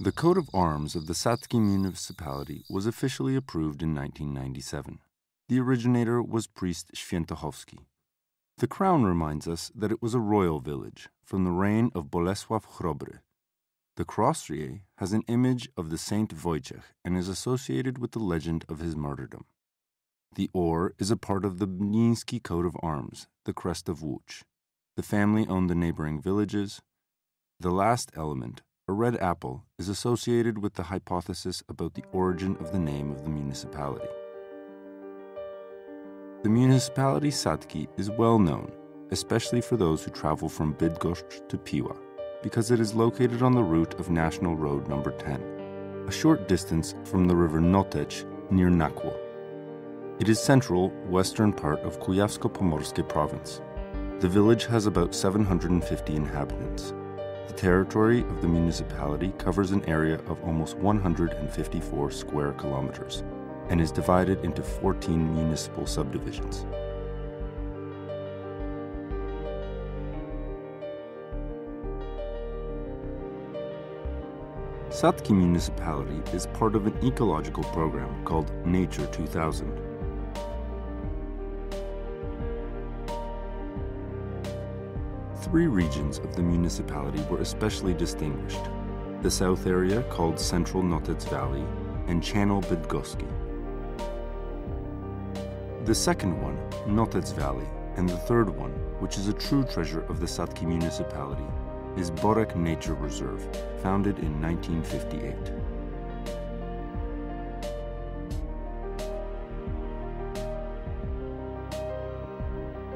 The coat of arms of the Sadki municipality was officially approved in 1997. The originator was priest Świętochowski. The crown reminds us that it was a royal village from the reign of Bolesław Chrobry. The crossrier has an image of the Saint Wojciech and is associated with the legend of his martyrdom. The oar is a part of the Bniński coat of arms, the crest of Łódź. The family owned the neighboring villages. The last element, a red apple, is associated with the hypothesis about the origin of the name of the municipality. The municipality Sadki is well known, especially for those who travel from Bydgoszcz to Piła, because it is located on the route of National Road number 10, a short distance from the river Noteci near Nakło. It is central, western part of Kujawsko-Pomorskie province. The village has about 750 inhabitants. The territory of the municipality covers an area of almost 154 square kilometers and is divided into 14 municipal subdivisions. Sadki municipality is part of an ecological program called Nature 2000. Three regions of the municipality were especially distinguished: the south area called Central Notec Valley and Channel Bydgoski. The second one, Notec Valley, and the third one, which is a true treasure of the Sadki municipality, is Borek Nature Reserve, founded in 1958.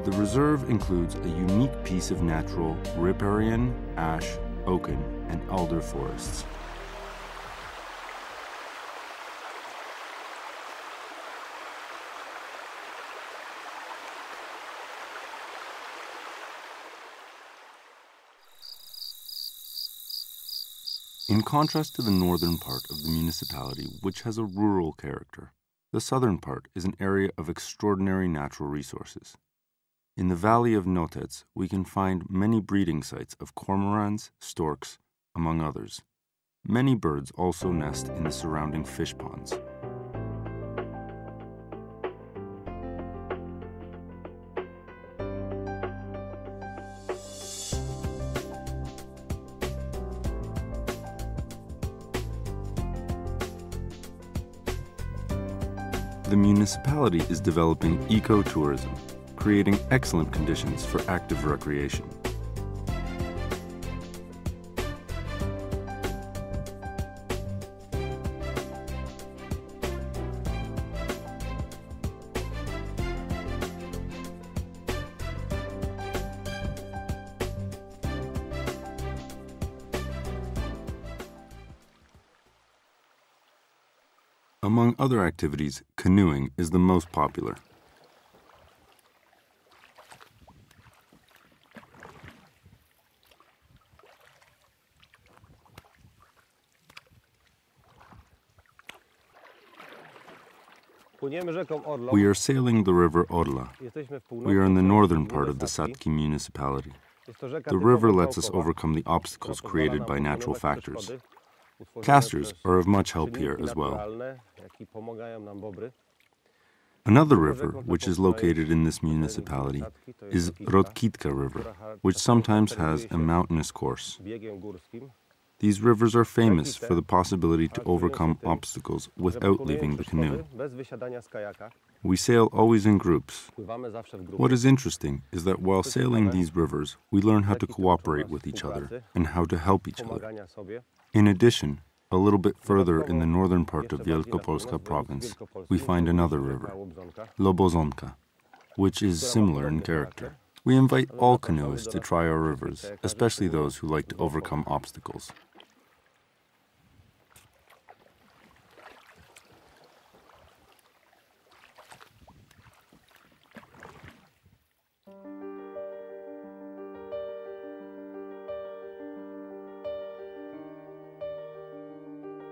The reserve includes a unique piece of natural riparian, ash, oaken, and alder forests. In contrast to the northern part of the municipality, which has a rural character, the southern part is an area of extraordinary natural resources. In the valley of Notec, we can find many breeding sites of cormorants, storks, among others. Many birds also nest in the surrounding fish ponds. The municipality is developing ecotourism, creating excellent conditions for active recreation. Among other activities, canoeing is the most popular. We are sailing the river Orla. We are in the northern part of the Sadki municipality. The river lets us overcome the obstacles created by natural factors. Casters are of much help here as well. Another river, which is located in this municipality, is Rodkitka River, which sometimes has a mountainous course. These rivers are famous for the possibility to overcome obstacles without leaving the canoe. We sail always in groups. What is interesting is that while sailing these rivers, we learn how to cooperate with each other and how to help each other. In addition, a little bit further in the northern part of Wielkopolska province, we find another river, Lobozonka, which is similar in character. We invite all canoeists to try our rivers, especially those who like to overcome obstacles.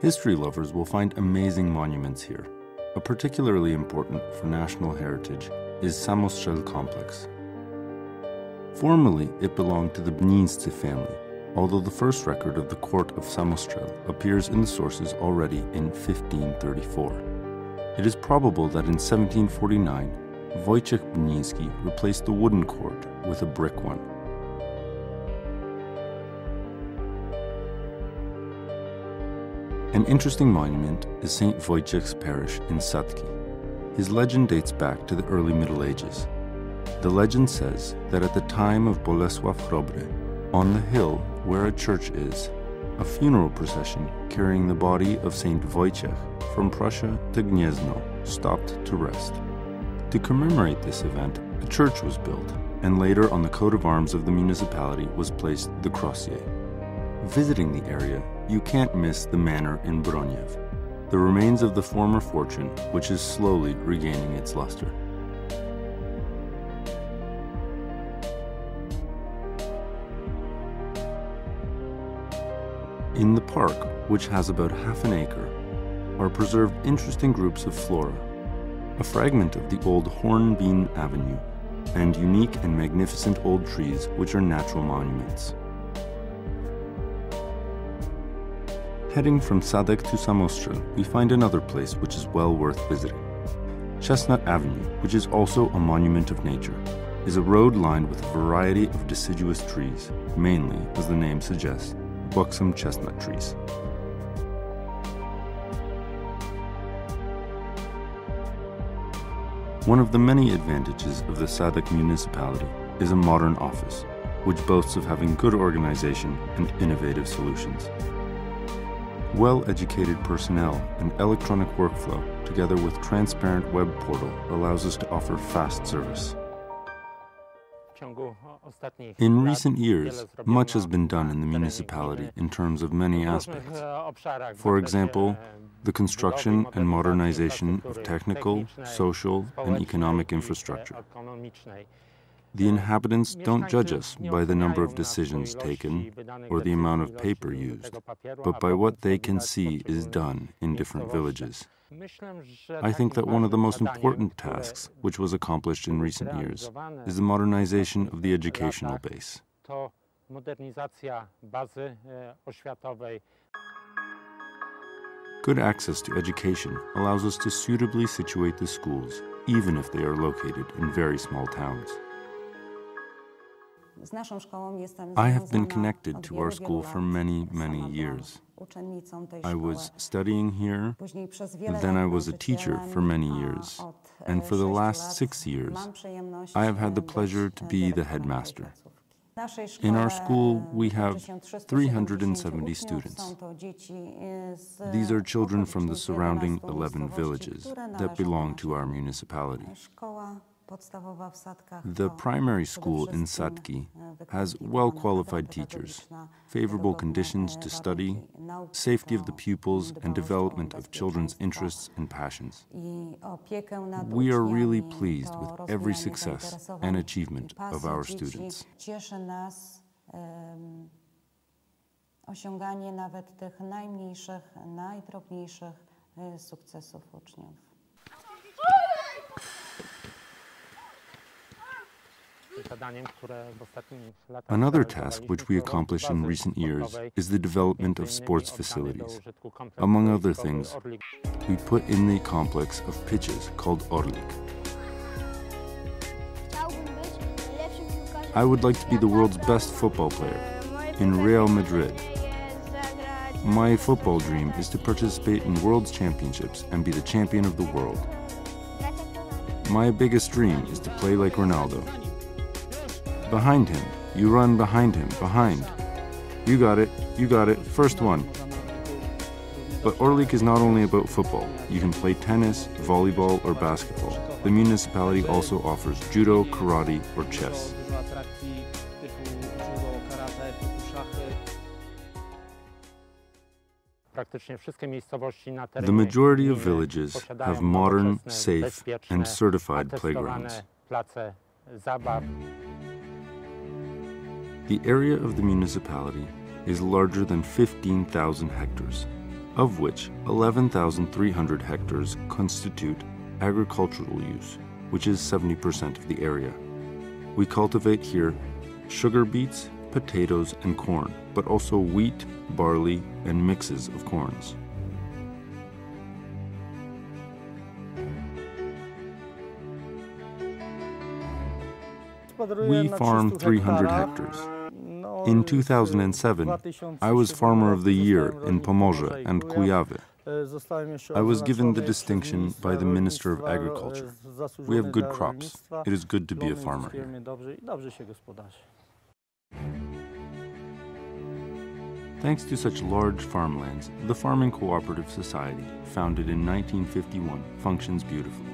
History lovers will find amazing monuments here. A particularly important for national heritage is Samostrzel complex. Formerly, it belonged to the Bnińscy family, although the first record of the court of Samostrel appears in the sources already in 1534. It is probable that in 1749, Wojciech Bniński replaced the wooden court with a brick one. An interesting monument is St. Wojciech's Parish in Sadki. His legend dates back to the early Middle Ages. The legend says that at the time of Bolesław Chrobry, on the hill where a church is, a funeral procession carrying the body of St. Wojciech from Prussia to Gniezno stopped to rest. To commemorate this event, a church was built, and later on the coat of arms of the municipality was placed the crossier. Visiting the area, you can't miss the manor in Broniew, the remains of the former fortune which is slowly regaining its luster. In the park, which has about half an acre, are preserved interesting groups of flora, a fragment of the old Hornbeam Avenue, and unique and magnificent old trees which are natural monuments. Heading from Sadek to Samostrel, we find another place which is well worth visiting. Chestnut Avenue, which is also a monument of nature, is a road lined with a variety of deciduous trees, mainly, as the name suggests, buxom chestnut trees. One of the many advantages of the Sadek municipality is a modern office, which boasts of having good organization and innovative solutions. Well-educated personnel and electronic workflow, together with transparent web portal, allows us to offer fast service. In recent years, much has been done in the municipality in terms of many aspects. For example, the construction and modernization of technical, social, and economic infrastructure. The inhabitants don't judge us by the number of decisions taken or the amount of paper used, but by what they can see is done in different villages. I think that one of the most important tasks which was accomplished in recent years is the modernization of the educational base. Good access to education allows us to suitably situate the schools, even if they are located in very small towns. I have been connected to our school for many, many years. I was studying here, then I was a teacher for many years, and for the last 6 years, I have had the pleasure to be the headmaster. In our school, we have 370 students. These are children from the surrounding 11 villages that belong to our municipality. The primary school in Sadki has well-qualified teachers, favorable conditions to study, safety of the pupils, and development of children's interests and passions. We are really pleased with every success and achievement of our students. Osiąganie nawet tych najmniejszych, najdrobniejszych sukcesów uczniów. Another task which we accomplished in recent years is the development of sports facilities. Among other things, we put in the complex of pitches called Orlik. I would like to be the world's best football player in Real Madrid. My football dream is to participate in World Championships and be the champion of the world. My biggest dream is to play like Ronaldo. Behind him, you run behind him, behind. You got it, first one. But Orlik is not only about football. You can play tennis, volleyball, or basketball. The municipality also offers judo, karate, or chess. The majority of villages have modern, safe, and certified playgrounds. The area of the municipality is larger than 15,000 hectares, of which 11,300 hectares constitute agricultural use, which is 70% of the area. We cultivate here sugar beets, potatoes and corn, but also wheat, barley, and mixes of corns. We farm 300 hectares. In 2007, I was Farmer of the Year in Pomorze and Kujawy. I was given the distinction by the Minister of Agriculture. We have good crops. It is good to be a farmer here. Thanks to such large farmlands, the Farming Cooperative Society, founded in 1951, functions beautifully.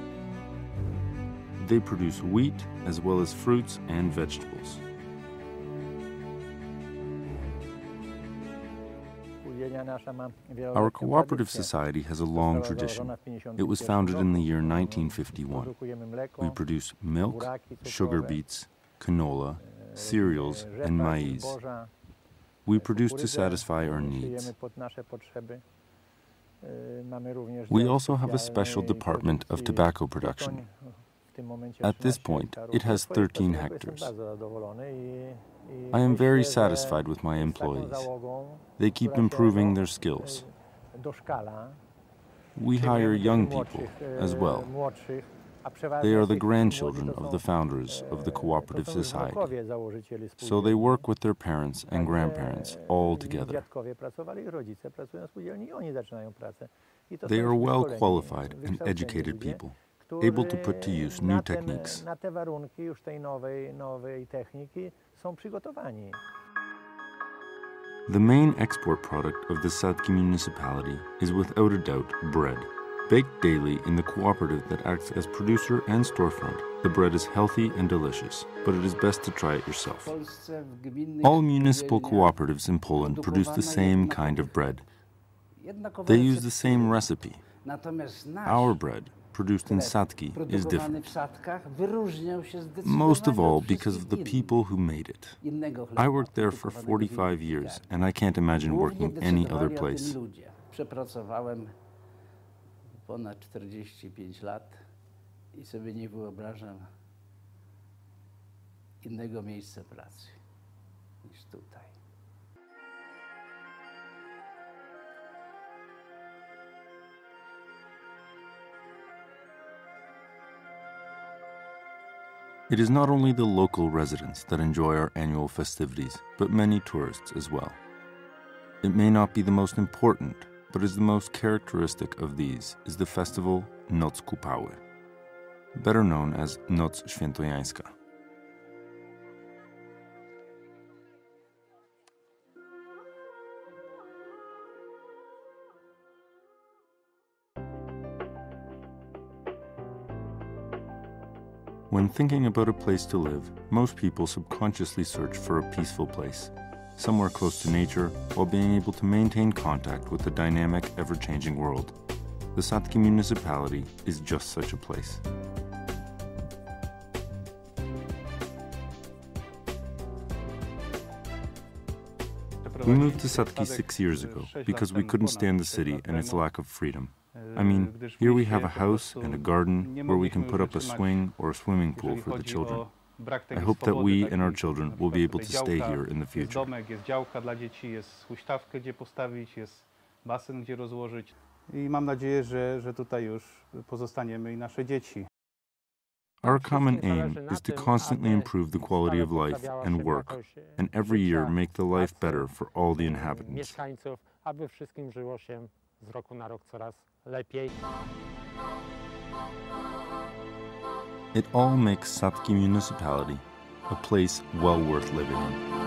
They produce wheat as well as fruits and vegetables. Our cooperative society has a long tradition. It was founded in the year 1951. We produce milk, sugar beets, canola, cereals, and maize. We produce to satisfy our needs. We also have a special department of tobacco production. At this point, it has 13 hectares. I am very satisfied with my employees. They keep improving their skills. We hire young people as well. They are the grandchildren of the founders of the cooperative society. So they work with their parents and grandparents all together. They are well qualified and educated people, able to put to use new techniques. The main export product of the Sadki municipality is without a doubt bread. Baked daily in the cooperative that acts as producer and storefront, the bread is healthy and delicious, but it is best to try it yourself. All municipal cooperatives in Poland produce the same kind of bread. They use the same recipe. Our bread, produced in Sadki, is different. Most of all because of the people who made it. I worked there for 45 years, and I can't imagine working any other place. Ponad 45 lat I sobie nie wyobrażam innego miejsca pracy niż tutaj. It is not only the local residents that enjoy our annual festivities, but many tourists as well. It may not be the most important, but is the most characteristic of these is the festival Noc Kupały, better known as Noc Świętojańska. When thinking about a place to live, most people subconsciously search for a peaceful place, somewhere close to nature while being able to maintain contact with the dynamic, ever-changing world. The Sadki municipality is just such a place. We moved to Sadki 6 years ago because we couldn't stand the city and its lack of freedom. I mean, here we have a house and a garden where we can put up a swing or a swimming pool for the children. I hope that we and our children will be able to stay here in the future. Our common aim is to constantly improve the quality of life and work, and every year make the life better for all the inhabitants. It all makes Sadki municipality a place well worth living in.